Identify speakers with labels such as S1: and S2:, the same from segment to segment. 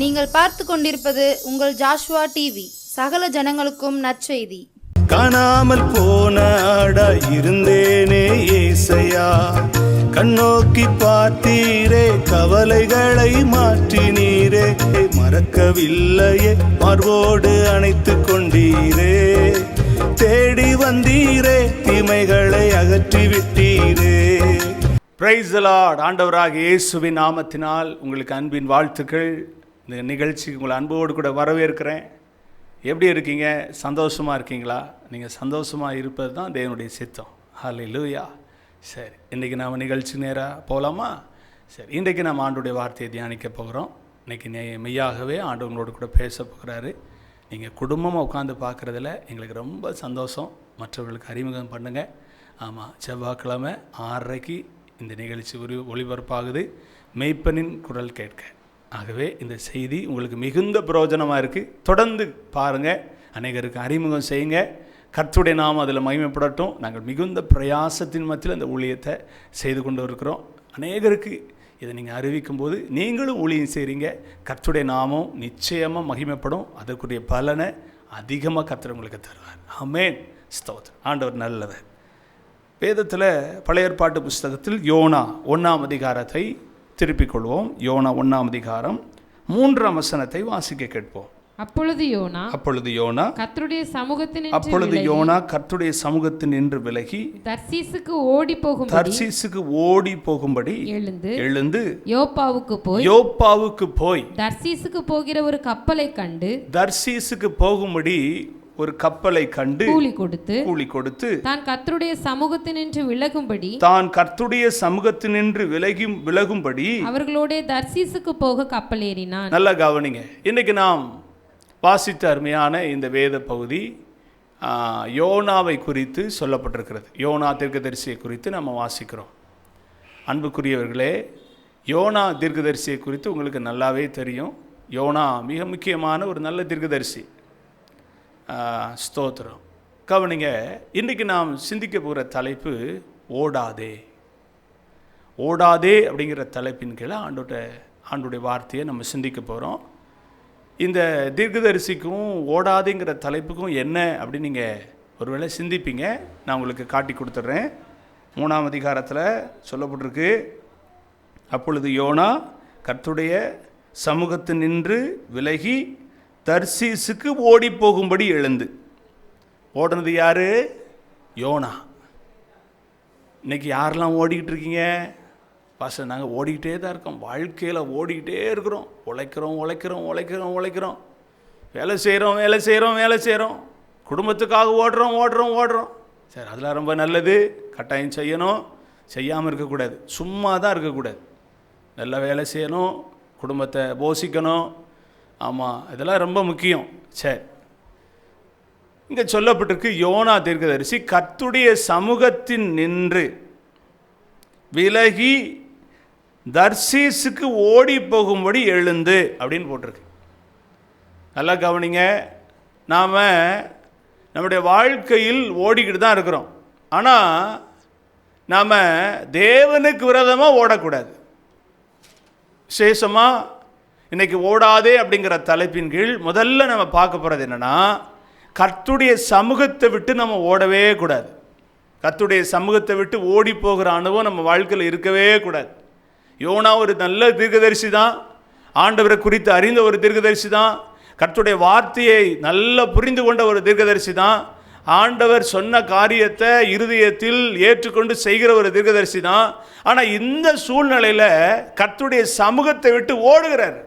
S1: நீங்கள் பார்த்து கொண்டிருப்பது உங்கள் ஜாஷுவா டிவி. சகல ஜனங்களுக்கும் நற்செய்தி.
S2: காணாமல் போன ஆடா இருந்தேனே ஏசையா, கண்ணோக்கி பார்த்தீரே, கவலைகளை மாற்றினீரே, மறக்கவில்லையே, மார்போடு அணைத்து கொண்டீரே, தேடி வந்தீரே, தீமைகளை அகற்றி விட்டீரே. Praise the Lord. ஆண்டவராகிய இயேசுவின் நாமத்தினால் உங்களுக்கு அன்பின் வாழ்த்துக்கள். இந்த நிகழ்ச்சிக்கு உங்களை அன்போடு கூட வரவேற்கிறேன். எப்படி இருக்கீங்க? சந்தோஷமாக இருக்கீங்களா? நீங்கள் சந்தோஷமாக இருப்பது தான் தேவனுடைய சித்தம். ஹல்லேலூயா. சரி, இன்றைக்கி நாம் நிகழ்ச்சி நேராக போகலாமா? சரி, இன்றைக்கு நாம் ஆண்டவருடைய வார்த்தையை தியானிக்க போகிறோம். இன்றைக்கி மெய்யாகவே ஆண்டவங்களோடு கூட பேச போகிறாரு. நீங்கள் குடும்பமாக உட்காந்து பார்க்குறதுல எங்களுக்கு ரொம்ப சந்தோஷம். மற்றவர்களுக்கு அறிமுகம் பண்ணுங்கள். ஆமாம், செவ்வாய்க்கிழமை 6:30 இந்த நிகழ்ச்சி ஒளிபரப்பாகுது. மெய்ப்பனின் குரல் கேட்க. ஆகவே இந்த செய்தி உங்களுக்கு மிகுந்த பிரயோஜனமாக இருக்குது. தொடர்ந்து பாருங்கள், அநேகருக்கு அறிமுகம் செய்யுங்க. கர்த்தருடைய நாமம் அதில் மகிமைப்படட்டும். நாங்கள் மிகுந்த பிரயாசத்தின் மத்தியில் அந்த ஊழியத்தை செய்து கொண்டு இருக்கிறோம். அநேகருக்கு இதை நீங்கள் அறிவிக்கும் போது நீங்களும் ஊழியம் செய்கிறீங்க. கர்த்தருடைய நாமம் நிச்சயமாக மகிமைப்படும். அதற்குரிய பலனை அதிகமாக கர்த்தர் உங்களுக்கு தருவார். ஆமென். ஸ்தோத்திரம். ஆண்டவர் நல்லவர். வேதத்தில் பழைய ஏற்பாட்டு புஸ்தகத்தில் யோனா 1ஆம் அதிகாரத்தை திருப்பிக் கொள்வோம். யோனா 1ஆம் அதிகாரம் 3ஆம் வசனத்தை வாசிக்க கேட்போம்.
S3: அப்பொழுது யோனா கர்த்தருடைய சமூகத்தின் நின்று விலகி தர்சீசுக்கு ஓடி போகும்படி எழுந்து யோப்பாவுக்கு போய் தர்சீசுக்கு போகிற ஒரு கப்பலை கண்டு தர்சீசுக்கு போகும்படி ஒரு கப்பலை கண்டு கூலி கொடுத்து தான் கர்த்தருடைய சமூகத்தினின்று விலகும்படி அவர்களோட தர்சீசுக்கு போக கப்பல் ஏறினான். நல்லா கவனிங்க. இன்னைக்கு நாம் வாசித்த அருமையான இந்த வேத பகுதி யோனாவை குறித்து சொல்லப்பட்டிருக்கிறது. யோனா தீர்க்கதரிசியை குறித்து நம்ம வாசிக்கிறோம். அன்புக்குரியவர்களே, யோனா தீர்க்கதரிசியை குறித்து உங்களுக்கு நல்லாவே தெரியும். யோனா மிக முக்கியமான ஒரு நல்ல தீர்க்கதரிசி. ஸ்தோத்திரம். கவனிங்க. இன்றைக்கி நாம் சிந்திக்க போகிற தலைப்பு ஓடாதே. ஓடாதே அப்படிங்கிற தலைப்பின் கீழே ஆண்டுடைய வார்த்தையை நம்ம சிந்திக்க போகிறோம். இந்த தீர்க்கதரிசிக்கும் ஓடாதேங்கிற தலைப்புக்கும் என்ன அப்படின்னு நீங்கள் ஒருவேளை சிந்திப்பீங்க. நான் உங்களுக்கு காட்டி கொடுத்துட்றேன். 3ஆம் அதிகாரத்தில் சொல்லப்பட்டிருக்கு, அப்பொழுது யோனா கர்த்தருடைய சமூகத்தினின்று விலகி தர்சீசுக்கு ஓடி போகும்படி எழுந்து. ஓடுனது யாரு? யோனா. இன்னைக்கு யாரெல்லாம் ஓடிக்கிட்டு இருக்கீங்க? பாஸ்டர், நாங்கள் ஓடிக்கிட்டே தான் இருக்கோம். வாழ்க்கையில் ஓடிக்கிட்டே இருக்கிறோம். உழைக்கிறோம். வேலை செய்கிறோம். குடும்பத்துக்காக ஓடுறோம். சரி, அதெல்லாம் ரொம்ப நல்லது. கட்டாயம் செய்யணும். செய்யாமல் இருக்கக்கூடாது. சும்மா தான் இருக்கக்கூடாது. நல்ல வேலை செய்யணும். குடும்பத்தை போஷிக்கணும். ஆமாம், இதெல்லாம் ரொம்ப முக்கியம். சரி, இங்கே சொல்லப்பட்டிருக்கு, யோனா தீர்க்கதரிசி கர்த்தருடைய சமூகத்தின் நின்று விலகி தர்சீசுக்கு ஓடி போகும்படி எழுந்து அப்படின்னு போட்டிருக்கு. நல்லா கவனிங்க. நாம் நம்முடைய வாழ்க்கையில் ஓடிக்கிட்டு தான் இருக்கிறோம். ஆனால் நாம் தேவனுக்கு விரோதமாக ஓடக்கூடாது. விசேஷமாக இன்றைக்கி ஓடாதே அப்படிங்கிற தலைப்பின் கீழ் முதல்ல நம்ம பார்க்க போகிறது என்னென்னா, கர்த்தருடைய சமூகத்தை விட்டு நம்ம ஓடவே கூடாது. கர்த்தருடைய சமூகத்தை விட்டு ஓடி போகிற அனுபவம் நம்ம வாழ்க்கையில் இருக்கவே கூடாது. யோனா ஒரு நல்ல தீர்க்கதரிசி தான். ஆண்டவரை குறித்து அறிந்த ஒரு தீர்க்கதரிசி தான். கர்த்தருடைய வார்த்தையை நல்லா புரிந்து கொண்ட ஒரு தீர்க்கதரிசி தான். ஆண்டவர் சொன்ன காரியத்தை இருதயத்தில் ஏற்றுக்கொண்டு செய்கிற ஒரு தீர்க்கதரிசி தான். ஆனால் இந்த சூழ்நிலையில் கர்த்தருடைய சமூகத்தை விட்டு ஓடுகிறார்.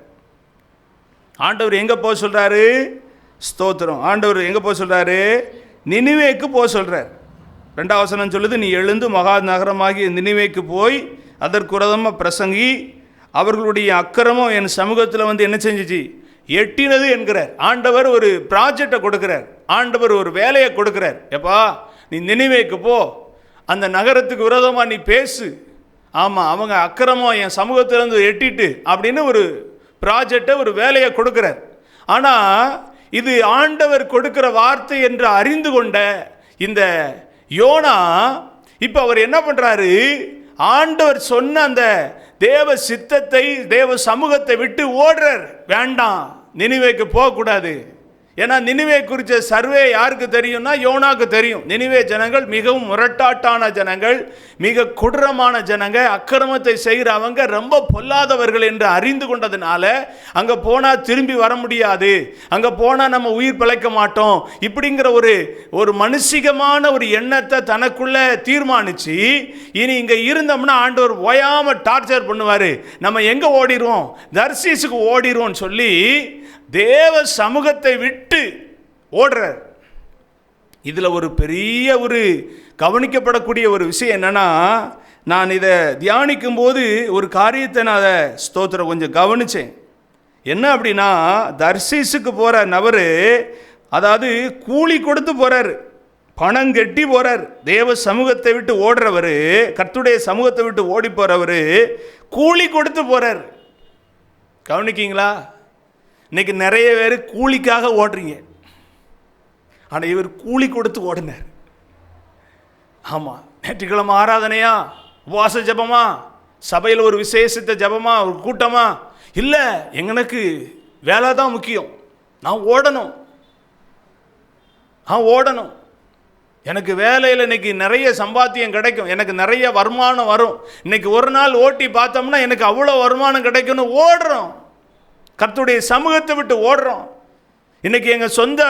S3: ஆண்டவர் எங்கே போக சொல்கிறாரு? ஸ்தோத்திரம். ஆண்டவர் எங்கே போக சொல்கிறாரு? நினிவேக்கு போக சொல்கிறார். 2ஆம் வசனம் சொல்லுது, நீ எழுந்து மகா நகரமாகிய நினிவேக்கு போய் அதற்கு விரோதமாக பிரசங்கி, அவர்களுடைய அக்கிரமம் என் சமூகத்தில் வந்து என்ன செஞ்சிச்சு? எட்டினது என்கிறார். ஆண்டவர் ஒரு ப்ராஜெக்டை கொடுக்கிறார். ஆண்டவர் ஒரு வேலையை கொடுக்கிறார். எப்பா, நீ நினிவேக்கு போ, அந்த நகரத்துக்கு விரோதமாக நீ பேசு. ஆமாம், அவங்க அக்கிரமம் என் சமூகத்திலேருந்து எட்டிட்டு அப்படின்னு ஒரு ப்ராஜெக்டை, ஒரு வேலையை கொடுக்கிறார். ஆனால் இது ஆண்டவர் கொடுக்கிற வார்த்தை என்று அறிந்து கொண்ட இந்த யோனா இப்போ அவர் என்ன பண்ணுறாரு? ஆண்டவர் சொன்ன அந்த தேவ சித்தத்தை, தேவ சமூகத்தை விட்டு ஓடுறார். வேண்டாம், நினிவேக்கு போகக்கூடாது. ஏன்னா நினிவே குறித்த சர்வே யாருக்கு தெரியும்னா யோனாக்கு தெரியும். நினிவே ஜனங்கள் மிகவும் முரட்டாட்டான ஜனங்கள், மிக கொடூரமான ஜனங்க, அக்கிரமத்தை செய்கிறவங்க, ரொம்ப பொல்லாதவர்கள் என்று அறிந்து கொண்டதுனால அங்கே போனால் திரும்பி வர முடியாது, அங்கே போனால் நம்ம உயிர் பிழைக்க மாட்டோம் இப்படிங்கிற ஒரு மனுஷிகமான ஒரு எண்ணத்தை தனக்குள்ள தீர்மானித்து, இனி இங்கே இருந்தோம்னா ஆண்டவர் ஓயாமல் டார்ச்சர் பண்ணுவார், நம்ம எங்கே ஓடிடுவோம், தர்சீசுக்கு ஓடிடுவோம்னு சொல்லி தேவ சமூகத்தை விட்டு ஓடுறார். இதில் ஒரு பெரிய கவனிக்கப்படக்கூடிய ஒரு விஷயம் என்னன்னா, நான் இதை தியானிக்கும் போது ஒரு காரியத்தை நான் அதை ஸ்தோத்திரம் கொஞ்சம் கவனித்தேன். என்ன அப்படின்னா, தர்சீசுக்கு போகிற நபர், அதாவது கூலி கொடுத்து போகிறார், பணம் கட்டி போகிறார். தேவ சமூகத்தை விட்டு ஓடுறவர், கர்த்தருடைய சமூகத்தை விட்டு ஓடி போகிறவர் கூலி கொடுத்து போகிறார். கவனிக்கிங்களா? இன்னைக்கு நிறைய பேர் கூலிக்காக ஓடுறீங்க, ஆனால் இவர் கூலி கொடுத்து ஓடினார். ஆமாம், ஞாயிற்றுக்கிழமை ஆராதனையா, உபவாச ஜபமா, சபையில் ஒரு விசேஷத்தை ஜபமா, ஒரு கூட்டமா, இல்லை எனக்கு வேலை தான் முக்கியம், நான் ஓடணும், எனக்கு வேலையில் இன்னைக்கு நிறைய சம்பாத்தியம் கிடைக்கும், எனக்கு நிறைய வருமானம் வரும், இன்னைக்கு ஒரு நாள் ஓட்டி பார்த்தோம்னா எனக்கு அவ்வளோ வருமானம் கிடைக்கும்னு ஓடுறோம். கர்த்தருடைய சமூகத்தை விட்டு ஓடுறோம். இன்னைக்கு எங்கள் சொந்த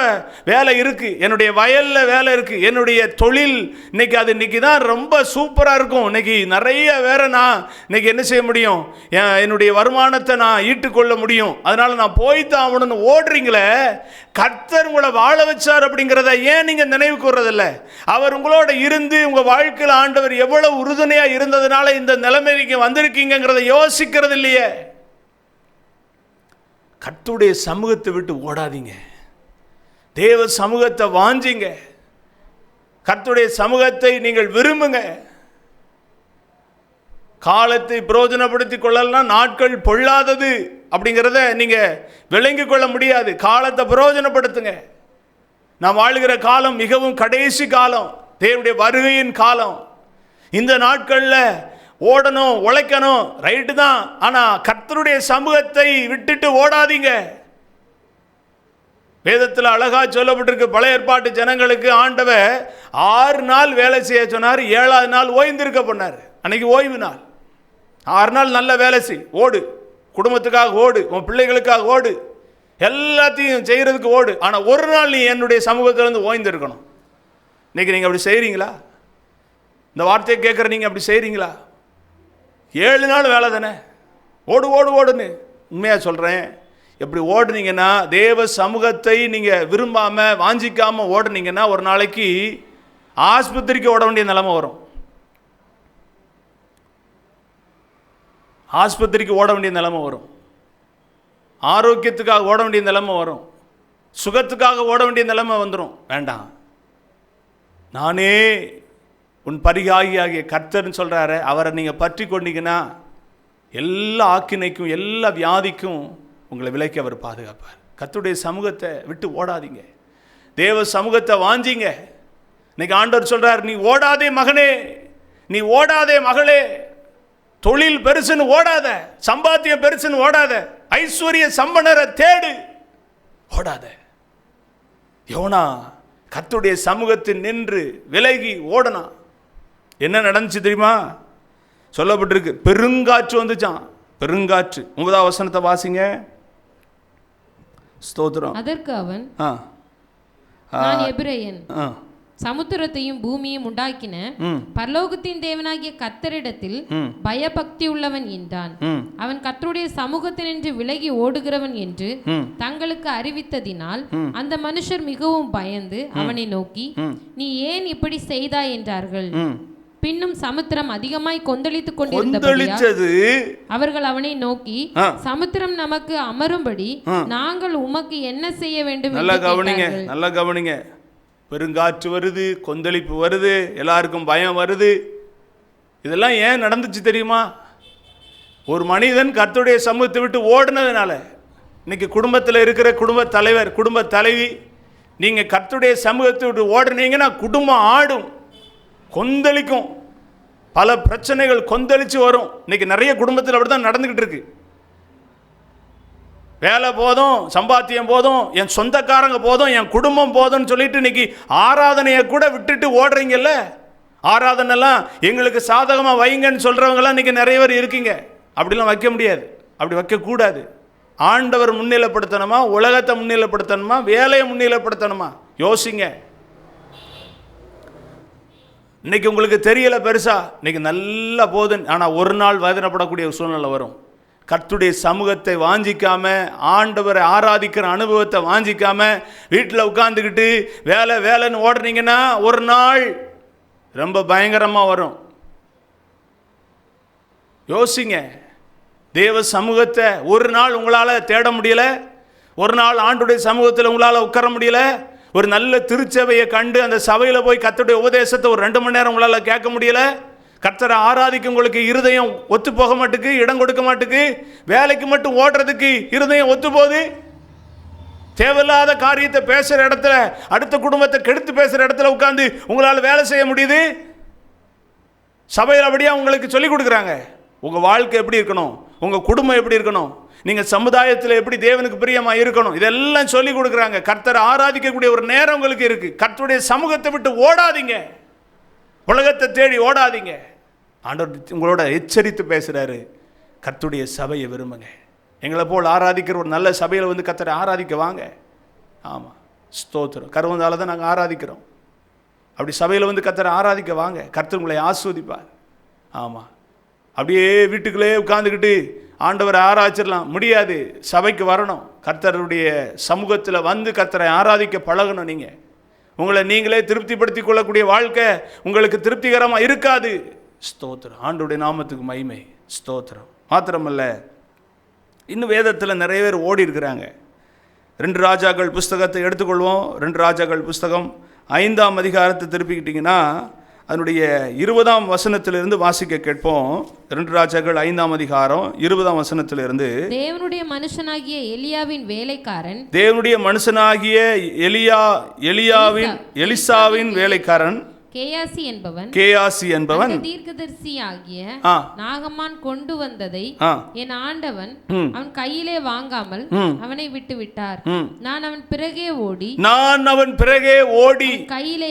S3: வேலை இருக்குது, என்னுடைய வயலில் வேலை இருக்குது, என்னுடைய தொழில் இன்னைக்கு தான் ரொம்ப சூப்பராக இருக்கும், இன்னைக்கு நிறைய நான் இன்னைக்கு என்ன செய்ய முடியும், என்னுடைய வருமானத்தை நான் ஈட்டுக்கொள்ள முடியும், அதனால் நான் போய்தான் ஆகணும்னு ஓடுறீங்களே. கர்த்தர் உங்களை வாழ வச்சார் அப்படிங்கிறத ஏன் நீங்கள் நினைவு கூறதில்லை? அவர் உங்களோட இருந்து உங்கள் வாழ்க்கையில் ஆண்டவர் எவ்வளவு உறுதுணையாக இருந்ததுனால இந்த நிலைமைக்கு வந்திருக்கீங்கிறத யோசிக்கிறது இல்லையே. கர்த்தருடைய சமூகத்தை விட்டு ஓடாதீங்க, தேவ சமூகத்தை வாஞ்சிங்க, கர்த்தருடைய சமூகத்தை நீங்கள் விரும்புங்க. காலத்தை பிரயோஜனப்படுத்திக் கொள்ளலாம், நாட்கள் பொல்லாதது அப்படிங்கிறத நீங்க விளங்கிக் கொள்ள முடியாது. காலத்தை பிரயோஜனப்படுத்துங்க. நாம் வாழ்கிற காலம் மிகவும் கடைசி காலம், தேவனுடைய வருகையின் காலம். இந்த நாட்களில் ஓடணும், உழைக்கணும், ரைட்டு தான், ஆனால் கர்த்தருடைய சமூகத்தை விட்டுட்டு ஓடாதீங்க. வேதத்தில் அழகா சொல்லப்பட்டிருக்கு, பழைய ஏற்பாட்டு ஜனங்களுக்கு ஆண்டவர் 6 நாள் வேலை செய்ய சொன்னார், 7ஆவது நாள் ஓய்ந்திருக்க பண்ணார். அன்னைக்கு ஓய்வு நாள். 6 நாள் நல்ல வேலை செய், ஓடு, குடும்பத்துக்காக ஓடு, உன் பிள்ளைகளுக்காக ஓடு, எல்லாத்தையும் செய்கிறதுக்கு ஓடு, ஆனால் ஒரு நாள் நீ என்னுடைய சமூகத்திலிருந்து ஓய்ந்திருக்கணும். இன்னைக்கு நீங்கள் அப்படி செய்கிறீங்களா? இந்த வார்த்தையை கேட்குற நீங்கள் அப்படி செய்கிறீங்களா? 7 நாள் வேலை தானே, ஓடுன்னு. உண்மையாக சொல்கிறேன், எப்படி ஓடுனீங்கன்னா, தேவ சமூகத்தை நீங்கள் விரும்பாமல் வாஞ்சிக்காமல் ஓடுனீங்கன்னா ஒரு நாளைக்கு ஆஸ்பத்திரிக்கு ஓட வேண்டிய நிலைமை வரும். ஆஸ்பத்திரிக்கு ஓட வேண்டிய நிலைமை வரும், ஆரோக்கியத்துக்காக ஓட வேண்டிய நிலைமை வரும், சுகத்துக்காக ஓட வேண்டிய நிலைமை வந்துடும். வேண்டாம், நானே உன் பரிகாகியாகிய கர்த்தர்னு சொல்கிறாரு, அவரை நீங்கள் பற்றி கொண்டீங்கன்னா எல்லா ஆக்கினைக்கும் எல்லா வியாதிக்கும் உங்களை விலக்கி அவர் பாதுகாப்பார். கர்த்தருடைய சமூகத்தை விட்டு ஓடாதீங்க, தேவ சமூகத்தை வாஞ்சிங்க. இன்னைக்கு ஆண்டவர் சொல்கிறார், நீ ஓடாதே மகனே, நீ ஓடாதே மகளே, தொழில் பெருசுன்னு ஓடாத, சம்பாத்தியம் பெருசுன்னு ஓடாத, ஐஸ்வர்ய சம்பனரை தேடு, ஓடாத. யோனா கர்த்தருடைய சமூகத்தில் நின்று விலகி ஓடனா. என்ன நடந்துச்சு தெரியுமா? சொல்லப்பட்டிருக்கு, பெருங்காற்று வந்துச்சான், பெருங்காற்று. 9ஆவது வசனத்தை வாசிங்க. ஸ்தோத்திரம்.
S4: அதற்கு அவன், நான் எபிரெயன், சமுத்திரத்தையும் பூமியையும் உண்டாக்கின பரலோகத்தின் தேவனாகிய கர்த்தரிடத்தில் பயபக்தி உள்ளவன் என்றான். அவன் கர்த்தருடைய சமூகத்தினின்று விலகி ஓடுகிறவன் என்று தங்களுக்கு அறிவித்ததினால் அந்த மனுஷர் மிகவும் பயந்து அவனை நோக்கி, நீ ஏன் இப்படி செய்தாய் என்றார்கள். பின்னும் சமுத்திரம் அதிகமாய் கொந்தளித்துக் கொண்டிருந்தது. அவர்கள் அவனை நோக்கி, சமுத்திரம் நமக்கு அமரும்படி நாங்கள் உமக்கு என்ன செய்ய வேண்டும்?
S3: நல்லா கவனிங்க. பெருங்காற்று வருது, கொந்தளிப்பு வருது, எல்லாருக்கும் பயம் வருது. இதெல்லாம் ஏன் நடந்துச்சு தெரியுமா? ஒரு மனிதன் கர்த்தருடைய சமூகத்தை விட்டு ஓடுனதுனால. இன்னைக்கு குடும்பத்தில் இருக்கிற குடும்ப தலைவர், குடும்ப தலைவி, நீங்கள் கர்த்தருடைய சமூகத்தை விட்டு ஓடுனீங்கன்னா குடும்பம் ஆடும், கொந்தளிக்கும். பல பிரச்சனைகள் கொந்தளிச்சு வரும். இன்னைக்கு நிறைய குடும்பத்தில் அப்படி தான் நடந்துக்கிட்டு இருக்கு. வேலை போதும், சம்பாத்தியம் போதும், என் சொந்தக்காரங்க போதும், என் குடும்பம் போதும்னு சொல்லிட்டு இன்னைக்கு ஆராதனையை கூட விட்டுட்டு ஓடுறீங்கல்ல. ஆராதனைலாம் எங்களுக்கு சாதகமாக வைங்கன்னு சொல்கிறவங்களாம் இன்னைக்கு நிறைய பேர் இருக்கீங்க. அப்படிலாம் வைக்க முடியாது, அப்படி வைக்கக்கூடாது. ஆண்டவர் முன்னிலைப்படுத்தணுமா, உலகத்தை முன்னிலைப்படுத்தணுமா, வேலையை முன்னிலைப்படுத்தணுமா? யோசிங்க. இன்னைக்கு உங்களுக்கு தெரியல பெருசா, இன்னைக்கு நல்லா போதும். ஆனால் ஒரு நாள் வேதனைப்படக்கூடிய ஒரு சூழ்நிலை வரும். கர்த்தருடைய சமூகத்தை வாஞ்சிக்காம, ஆண்டவரை ஆராதிக்கிற அனுபவத்தை வாஞ்சிக்காம வீட்டில் உட்காந்துக்கிட்டு வேலை வேலைன்னு ஓடுறீங்கன்னா ஒரு நாள் ரொம்ப பயங்கரமாக வரும். யோசிங்க. தேவ சமூகத்தை ஒரு நாள் உங்களால் தேட முடியல, ஒரு நாள் ஆண்டுடைய சமூகத்தில் உங்களால் உட்கார முடியல, ஒரு நல்ல திருச்சபையை கண்டு அந்த சபையில் போய் கர்த்தருடைய உபதேசத்தை ஒரு 2 மணி நேரம் உங்களால் கேட்க முடியல, கர்த்தரை ஆராதிக்க உங்களுக்கு இருதயம் ஒத்து போக மாட்டுக்கு, இடம் கொடுக்க மாட்டுக்கு, வேலைக்கு மட்டும் ஓடுறதுக்கு இருதயம் ஒத்து போகுது. தேவையில்லாத காரியத்தை பேசுகிற இடத்துல, அடுத்த குடும்பத்தை கெடுத்து பேசுகிற இடத்துல உட்காந்து உங்களால் வேலை செய்ய முடியுது. சபையில் அப்படியே உங்களுக்கு சொல்லிக் கொடுக்குறாங்க, உங்கள் வாழ்க்கை எப்படி இருக்கணும், உங்கள் குடும்பம் எப்படி இருக்கணும், நீங்கள் சமுதாயத்தில் எப்படி தேவனுக்கு பிரியமாக இருக்கணும், இதெல்லாம் சொல்லிக் கொடுக்குறாங்க. கர்த்தரை ஆராதிக்கக்கூடிய ஒரு நேரம் உங்களுக்கு இருக்குது. கர்த்தருடைய சமூகத்தை விட்டு ஓடாதீங்க, உலகத்தை தேடி ஓடாதீங்க. ஆண்டவர் உங்களோட எச்சரித்து பேசுகிறாரு. கர்த்தருடைய சபையை விரும்புங்க. எங்களை போல் ஆராதிக்கிற ஒரு நல்ல சபையில் வந்து கர்த்தரை ஆராதிக்க வாங்க. ஆமாம், ஸ்தோத்திரம். கருவந்தால தான் நாங்கள் ஆராதிக்கிறோம். அப்படி சபையில் வந்து கர்த்தரை ஆராதிக்க வாங்க. கர்த்தர் உங்களை ஆஸ்வதிப்பார். ஆமாம், அப்படியே வீட்டுக்குள்ளே உட்காந்துக்கிட்டு ஆண்டவரை ஆராய்ச்சிடலாம் முடியாது. சபைக்கு வரணும், கர்த்தருடைய சமூகத்தில் வந்து கர்த்தரை ஆராதிக்க பழகணும். நீங்கள் உங்களை நீங்களே திருப்திப்படுத்தி கொள்ளக்கூடிய வாழ்க்கை உங்களுக்கு திருப்திகரமாக இருக்காது. ஸ்தோத்திரம். ஆண்டவருடைய நாமத்துக்கு மகிமை. ஸ்தோத்திரம். மாத்திரமல்ல, இன்னும் வேதத்தில் நிறைய பேர் ஓடி இருக்கிறாங்க. 2 ராஜாக்கள் புஸ்தகத்தை எடுத்துக்கொள்வோம். 2 ராஜாக்கள் புஸ்தகம் 5ஆம் அதிகாரத்தை திருப்பிக்கிட்டிங்கன்னா அதனுடைய 20ஆம் வசனத்திலிருந்து வாசிக்க கேட்போம். 2 ராஜாக்கள் 5ஆம் அதிகாரம் 20ஆம் வசனத்திலிருந்து.
S4: தேவனுடைய மனுஷனாகிய எலியாவின் வேலைக்காரன்,
S3: தேவனுடைய மனுஷனாகிய எலிசாவின் வேலைக்காரன் கேயாசி என்பவன்
S4: தீர்க்கதரிசியாகிய நாகமான் கொண்டு வந்ததை என் ஆண்டவன் அவன் கையிலே வாங்காமல் அவனை விட்டு விட்டார். நான் அவன் பிறகே ஓடி
S3: கையிலே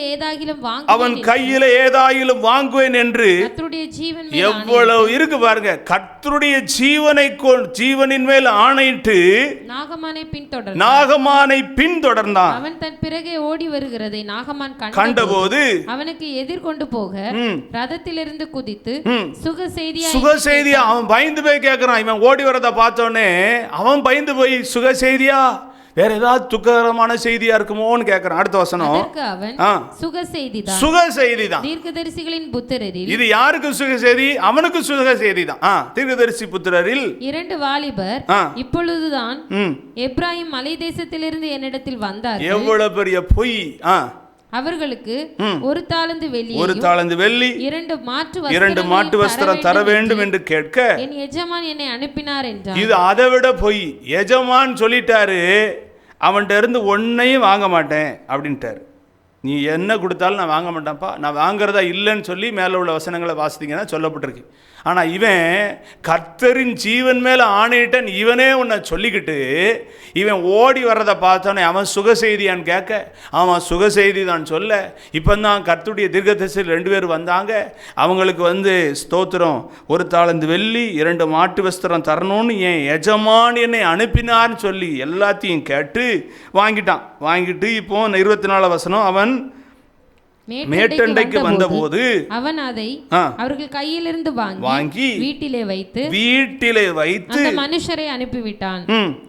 S3: ஏதாகிலும் வாங்குவேன் என்று கர்த்தருடைய ஜீவன் எவ்வளவு இருக்கு பாருங்க. கர்த்தருடைய ஜீவனின் மேல் ஆணையிட்டு நாகமானை பின்தொடர்ந்தான்.
S4: அவன் தன் பிறகே ஓடி வருகிறதை நாகமான்
S3: கண்டபோது
S4: அவனுக்கு எதிர்கொண்டு போக ரதத்திலிருந்து குதித்து சுக
S3: செய்தியா அவன் பயந்து போய் கேட்கிறான். இவன் ஓடி வரத பார்த்தோன்னே அவன் பயந்து போய் சுக செய்தியா, வேற ஏதாவது துக்ககரமான செய்தியா இருக்குமோன்னு கேட்கிறான். அடுத்த வசனம், சுக செய்திதான்.
S4: தீர்க்கதரிசிகளின் புத்திரரில்
S3: இது யாருக்கு சுக செய்தி? அவனுக்கு சுக செய்தி தான். தீர்க்கதரிசி புத்திரரில்
S4: 2 வாலிபர் இப்பொழுதுதான் எப்ராயிம் மலை தேசத்திலிருந்து என்னிடத்தில் வந்தார்.
S3: எவ்வளவு பெரிய பொய்!
S4: அவர்களுக்கு 1 தாலந்து
S3: வெள்ளி 2 மாட்டு வஸ்திரம் தர வேண்டும் என்று கேட்க
S4: என் எஜமான் என்னை அனுப்பினார் என்றார்.
S3: இது அதை விட பொய். எஜமான் சொல்லிட்டாரு, அவன்கிட்ட இருந்து ஒன்னையும் வாங்க மாட்டேன் அப்படின்ட்டாரு. நீ என்ன கொடுத்தாலும் நான் வாங்க மாட்டேன்ப்பா, நான் வாங்குறதா இல்லைன்னு சொல்லி மேலே உள்ள வசனங்களை வாசித்தீங்கன்னா சொல்லப்பட்டிருக்கு. ஆனால் இவன் கர்த்தரின் ஜீவன் மேலே ஆணையிட்டன் இவனே உன்னை சொல்லிக்கிட்டு இவன் ஓடி வர்றதை பார்த்தோன்னே அவன் சுக செய்தியான்னு கேட்க அவன் சுக செய்தி தான் சொல்ல. இப்போ தான் கர்த்தருடைய தீர்க்கதரிசியில் 2 பேர் வந்தாங்க. அவங்களுக்கு ஸ்தோத்திரம் 1 தாலந்து வெள்ளி 2 மாட்டு வஸ்திரம் தரணும்னு என் எஜமான் என்னை அனுப்பினார்னு சொல்லி எல்லாத்தையும் கேட்டு வாங்கிட்டு இப்போ 24 வசனம், அவன் மேட்டண்டைக்கு வந்தபோது
S4: அவன் அதை அவர்கள் கையிலிருந்து வாங்கி வீட்டிலே வைத்து அந்த மனுஷரை அனுப்பிவிட்டான்.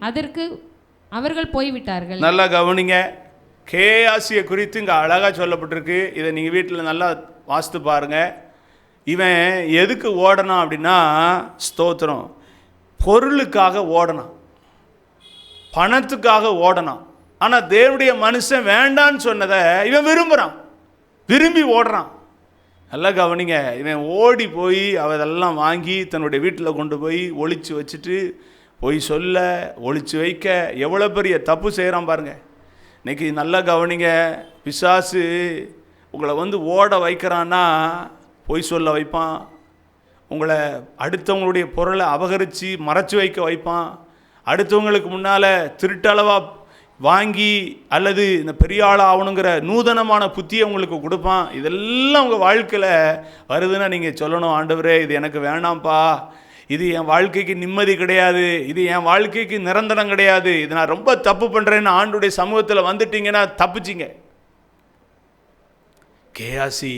S4: அதற்கு அவர்கள் போய்விட்டார்கள்.
S3: நல்லா கவனிங்க. கேயாசியை குறித்து இங்கே அழகாக சொல்லப்பட்டிருக்கு. இதை நீங்கள் வீட்டில் நல்லா வாசித்து பாருங்க. இவன் எதுக்கு ஓடனான் அப்படின்னா, ஸ்தோத்திரம், பொருளுக்காக ஓடனான், பணத்துக்காக ஓடனான். ஆனால் தேவனுடைய மனுஷன் வேண்டான்னு சொன்னதை இவன் விரும்பி ஓடுறான். நல்லா கவனிங்க. இவன் ஓடி போய் அதெல்லாம் வாங்கி தன்னுடைய வீட்டில் கொண்டு போய் ஒளிச்சு வச்சுட்டு ஒளிச்சு வைக்க எவ்வளோ பெரிய தப்பு செய்கிறான் பாருங்க. இன்னைக்கு நல்லா கவனிங்க. பிசாசு உங்களை ஓட வைக்கிறான்னா பொய் சொல்ல வைப்பான், உங்களை அடுத்தவங்களுடைய பொருளை அபகரித்து மறைச்சி வைக்க வைப்பான், அடுத்தவங்களுக்கு முன்னால் திருட்டளவாக வாங்கி அல்லது இந்த பெரிய ஆள் ஆகணுங்கிற நூதனமான புத்தியை உங்களுக்கு கொடுப்பான். இதெல்லாம் உங்கள் வாழ்க்கையில் வருதுன்னா நீங்கள் சொல்லணும், ஆண்டவரே இது எனக்கு வேணாம்ப்பா, இது என் வாழ்க்கைக்கு நிம்மதி கிடையாது, இது என் வாழ்க்கைக்கு நிரந்தரம் கிடையாது, இது நான் ரொம்ப தப்பு பண்ணுறேன்னு ஆண்டுடைய சமூகத்தில் வந்துட்டீங்கன்னா தப்பிச்சிங்க. கேயாசி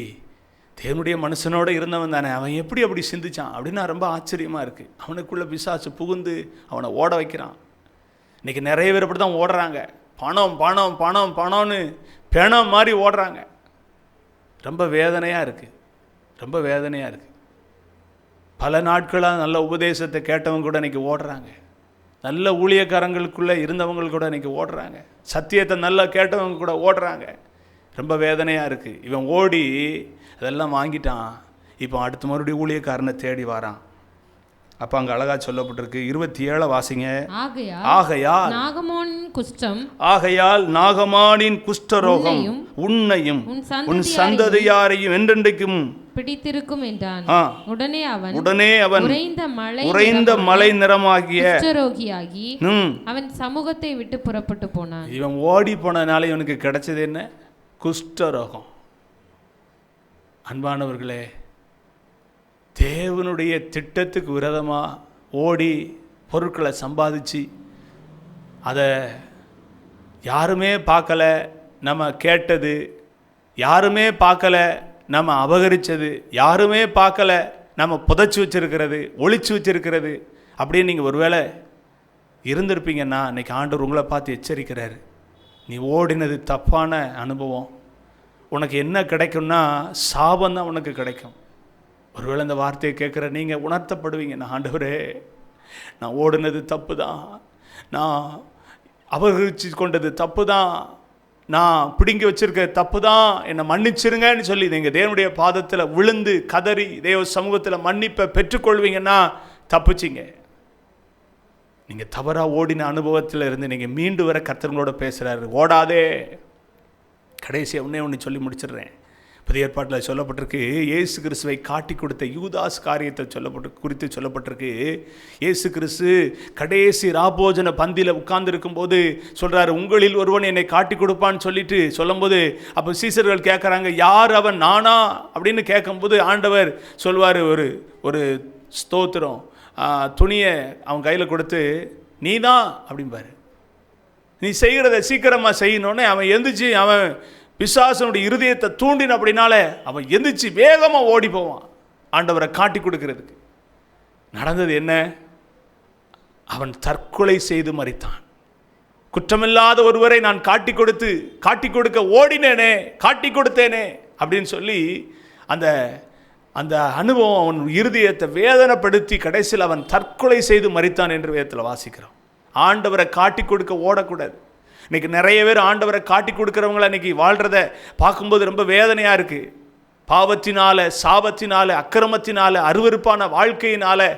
S3: தேவனுடைய மனுஷனோடு இருந்தவன் தானே, அவன் எப்படி அப்படி சிந்திச்சான் அப்படின்னா ரொம்ப ஆச்சரியமாக இருக்குது. அவனுக்குள்ளே பிசாசு புகுந்து அவனை ஓட வைக்கிறான். இன்றைக்கி நிறைய பேர் அப்படி தான் ஓடுறாங்க, பணம் பணம் பணம் பணம்னு பிணம் மாதிரி ஓடுறாங்க. ரொம்ப வேதனையாக இருக்குது, ரொம்ப வேதனையாக இருக்குது. பல நாட்களாக நல்ல உபதேசத்தை கேட்டவங்க கூட இன்றைக்கி ஓடுறாங்க, நல்ல ஊழியக்காரங்களுக்குள்ளே இருந்தவங்க கூட இன்றைக்கி ஓடுறாங்க, சத்தியத்தை நல்லா கேட்டவங்க கூட ஓடுறாங்க. ரொம்ப வேதனையாக இருக்குது. இவன் ஓடி அதெல்லாம் வாங்கிட்டான், இப்போ அடுத்த மறுபடியும் ஊழியக்காரனை தேடி வரான். அப்போ அங்கே அழகாக சொல்லப்பட்டிருக்கு, 27 வாசிங்க. ஆகையால்
S4: நாகமானின் குஷ்டம்,
S3: ஆகையால் நாகமானின் குஷ்டரோகம் உன்னையும் உன் சந்ததியாரையும் என்றென்றைக்கும்
S4: பிடித்திருக்கும் என்றான். உடனே அவன்
S3: உறைந்த மலை நிறமாகிய
S4: குஷ்டரோகியாகி அவன் சமூகத்தை விட்டு புறப்பட்டு போனான்.
S3: இவன் ஓடி போனதுனால இவனுக்கு கிடைச்சது என்ன? குஷ்டரோகம். அன்பானவர்களே, தேவனுடைய திட்டத்துக்கு விரோதமாக ஓடி பொருட்களை சம்பாதிச்சு அதை யாருமே பார்க்கலை நம்ம கேட்டது, யாருமே பார்க்கலை நம்ம அபகரித்தது, யாருமே பார்க்கலை நம்ம புதைச்சி வச்சிருக்கிறது, ஒளிச்சு வச்சிருக்கிறது அப்படின்னு நீங்கள் ஒருவேளை இருந்திருப்பீங்கன்னா இன்றைக்கி ஆண்டவர் உங்களை பார்த்து எச்சரிக்கிறார். நீ ஓடினது தப்பான அனுபவம், உனக்கு என்ன கிடைக்கும்னா சாபம் தான் உனக்கு கிடைக்கும். ஒருவேளை இந்த வார்த்தையை கேட்குற நீங்கள் உணர்த்தப்படுவீங்க, நான் ஆண்டவரே நான் ஓடினது தப்பு தான், நான் அபகரிச்சு கொண்டது தப்பு தான், நான் பிடுங்கி வச்சிருக்க தப்பு தான், என்னை மன்னிச்சிருங்கன்னு சொல்லி நீங்கள் தேவனுடைய பாதத்தில் விழுந்து கதறி தேவ சமூகத்தில் மன்னிப்பை பெற்றுக்கொள்வீங்கன்னா தப்புச்சிங்க. நீங்கள் தவறாக ஓடின அனுபவத்தில் இருந்து நீங்கள் மீண்டு வர கர்த்தர்களோட பேசுகிறாரு. ஓடாதே. கடைசியாக ஒன்று சொல்லி முடிச்சிடுறேன். புதிய ஏற்பாட்டில் சொல்லப்பட்டிருக்கு, இயேசு கிறிஸ்துவை காட்டி கொடுத்த யூதாஸ் காரியத்தை குறித்து சொல்லப்பட்டிருக்கு. இயேசு கிறிஸ்து கடைசி ராபோஜன பந்தியில் உட்கார்ந்துருக்கும் போது சொல்கிறாரு, உங்களில் ஒருவன் என்னை காட்டி கொடுப்பான்னு சொல்லிட்டு சொல்லும்போது அப்போ சீசர்கள் கேட்குறாங்க, யார் அவன், நானா அப்படின்னு கேட்கும்போது ஆண்டவர் சொல்வார், ஒரு ஸ்தோத்திரம் துணியை அவன் கையில் கொடுத்து நீ தான் அப்படிம்பாரு, நீ செய்கிறத சீக்கிரமாக செய்யணுன்னே அவன் எந்திரிச்சு அவன் பிசாசனுடைய இருதயத்தை தூண்டின அப்படின்னால அவன் எந்திரிச்சு வேகமாக ஓடி போவான் ஆண்டவரை காட்டி கொடுக்கறதுக்கு. நடந்தது என்ன? அவன் தற்கொலை செய்து மரித்தான். குற்றமில்லாத ஒருவரை நான் காட்டி கொடுக்க ஓடினேனே, காட்டி கொடுத்தேனே அப்படின்னு சொல்லி அந்த அனுபவம் அவன் இருதயத்தை வேதனைப்படுத்தி கடைசியில் அவன் தற்கொலை செய்து மரித்தான் என்று வேதத்தில் வாசிக்கிறோம். ஆண்டவரை காட்டி கொடுக்க ஓடக்கூடாது. இன்றைக்கி நிறைய பேர் ஆண்டவரை காட்டி கொடுக்குறவங்கள இன்றைக்கி வாழ்கிறத பார்க்கும்போது ரொம்ப வேதனையாக இருக்குது. பாவத்தினால, சாபத்தினால, அக்கிரமத்தினால, அருவருப்பான வாழ்க்கையினால,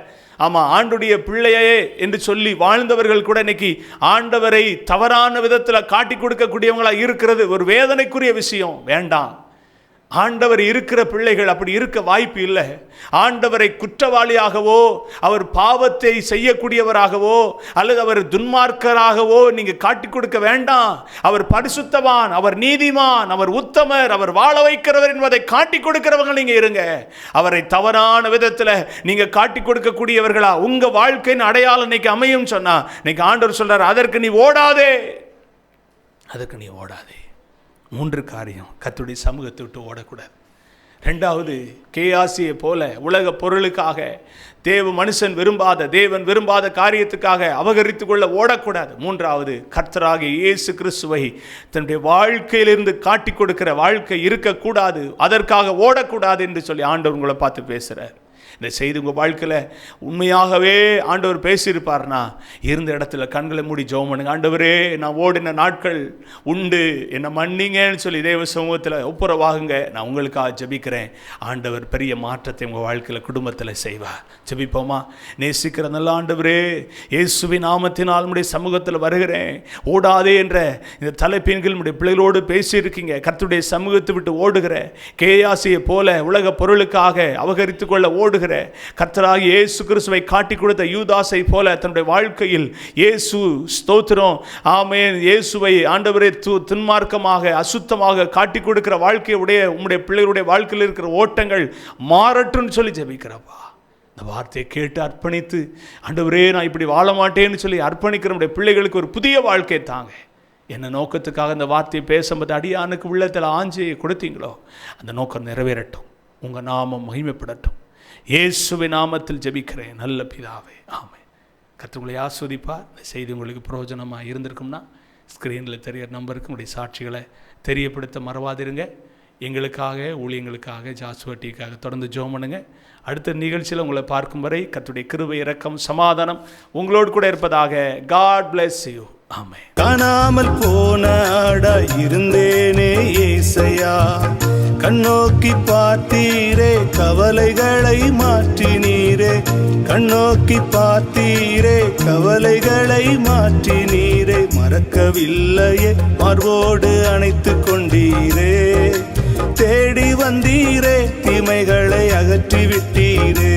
S3: ஆமாம் ஆண்டுடைய பிள்ளையே என்று சொல்லி வாழ்ந்தவர்கள் கூட இன்றைக்கி ஆண்டவரை தவறான விதத்தில் காட்டி கொடுக்கக்கூடியவங்களாக இருக்கிறது ஒரு வேதனைக்குரிய விஷயம். வேண்டாம். ஆண்டவர் இருக்கிற பிள்ளைகள் அப்படி இருக்க வாய்ப்பு இல்லை. ஆண்டவரை குற்றவாளியாகவோ அவர் பாவத்தை செய்யக்கூடியவராகவோ அல்லது அவர் துன்மார்க்கராகவோ நீங்கள் காட்டி கொடுக்க வேண்டாம். அவர் பரிசுத்தவான், அவர் நீதிமான், அவர் உத்தமர், அவர் வாழ வைக்கிறவர் என்பதை காட்டி கொடுக்கிறவங்க நீங்கள் இருங்க. அவரை தவறான விதத்தில் நீங்கள் காட்டி கொடுக்கக்கூடியவர்களா உங்கள் வாழ்க்கையின் அடையாளம் இன்னைக்கு அமையும் சொன்னா இன்னைக்கு ஆண்டவர் சொல்றார், அதற்கு நீ ஓடாதே. 3 காரியம் கர்த்தருடைய சமூகத்தை விட்டு ஓடக்கூடாது. 2வது, கேயாசியை போல உலக பொருளுக்காக தேவன் விரும்பாத காரியத்துக்காக அபகரித்து கொள்ள ஓடக்கூடாது. 3வது, கர்த்தராகிய இயேசு கிறிஸ்துவை தன்னுடைய வாழ்க்கையிலிருந்து காட்டி கொடுக்கிற வாழ்க்கை இருக்கக்கூடாது, அதற்காக ஓடக்கூடாது என்று சொல்லி ஆண்டவர் உங்களை பார்த்து பேசுகிறார். இந்த செய்தி உங்கள் வாழ்க்கையில் உண்மையாகவே ஆண்டவர் பேசியிருப்பார்னா இருந்த இடத்துல கண்களை மூடி ஜெபம் பண்ணுங்க. ஆண்டவரே, நான் ஓடின நாட்கள் உண்டு, என்னை மன்னிங்கன்னு சொல்லி தேவ சமூகத்தில் ஒப்புரவாகுங்க. நான் உங்களுக்காக ஜெபிக்கிறேன். ஆண்டவர் பெரிய மாற்றத்தை உங்கள் வாழ்க்கையில் குடும்பத்தில் செய்வார். ஜெபிப்போமா? நேசிக்கிற நல்ல ஆண்டவரே, இயேசுவின் நாமத்தினால் உம்முடைய சமூகத்தில் வருகிறேன். ஓடாதே என்ற இந்த தலைப்பின் கீழ் உம்முடைய பிள்ளைகளோடு பேசியிருக்கீங்க. கர்த்தருடைய சமூகத்தை விட்டு ஓடுகிற கேயாசியை போல உலக பொருளுக்காக அபகரித்து கொள்ள ஓடுகிற கர்த்தராகிய இயேசு கிறிஸ்துவை காட்டி கொடுத்த யூதாசை போல தன்னுடைய வாழ்க்கையில் இயேசு ஸ்தோத்திரம் ஆமென், இயேசுவை ஆண்டவரே துன்மார்க்கமாக அசுத்தமாக காட்டி கொடுக்கிற வாழ்க்கையுடைய உம்முடைய பிள்ளைகளுடைய வாழ்க்கையில் இருக்கிற ஓட்டங்கள் மாறட்டும்னு சொல்லி ஜெபிக்கிறப்பா. இந்த வார்த்தையை கேட்டு அர்ப்பணித்து ஆண்டவரே, நான் இப்படி வாழ மாட்டேன்னு சொல்லி அர்ப்பணிக்கிற நம்முடைய பிள்ளைகளுக்கு ஒரு புதிய வாழ்க்கை தாங்க. என்ன நோக்கத்துக்காக இந்த வார்த்தையை பேசும்போது அடியானுக்கு உள்ளத்தில் ஆஞ்சியை கொடுத்தீங்களோ அந்த நோக்கம் நிறைவேறட்டும். உங்கள் நாமம் மகிமைப்படட்டும். இயேசுவின் நாமத்தில் ஜெபிக்கிறேன் நல்ல பிதாவே, ஆமென். கர்த்தர் உங்களை ஆஸ்வதிப்பார். இந்த செய்தி உங்களுக்கு பிரயோஜனமாக இருந்திருக்கும்னா ஸ்க்ரீனில் தெரிகிற நம்பருக்கு உங்களுடைய சாட்சிகளை தெரியப்படுத்த மறவாதிருங்க. எங்களுக்காக, ஊழியங்களுக்காக, ஜாசுவா டிவிக்காக தொடர்ந்து ஜெபம் பண்ணுங்க. அடுத்த நிகழ்ச்சியில் உங்களை பார்க்கும் வரை கர்த்தருடைய கிருபை, இரக்கம், சமாதானம் உங்களோடு கூட இருப்பதாக. God bless you. ஆமென்.
S2: காணாமல் போன ஆடாய் இருந்தேனே ஏசையா, கண்ணோக்கி பார்த்தீரே கவலைகளை மாற்றினீரே. கண்ணோக்கி பார்த்தீரே கவலைகளை மாற்றினீரே. மறக்கவில்லையே, மார்போடு அணைத்து கொண்டீரே. தேடி வந்தீரே, தீமைகளை அகற்றி விட்டீரே.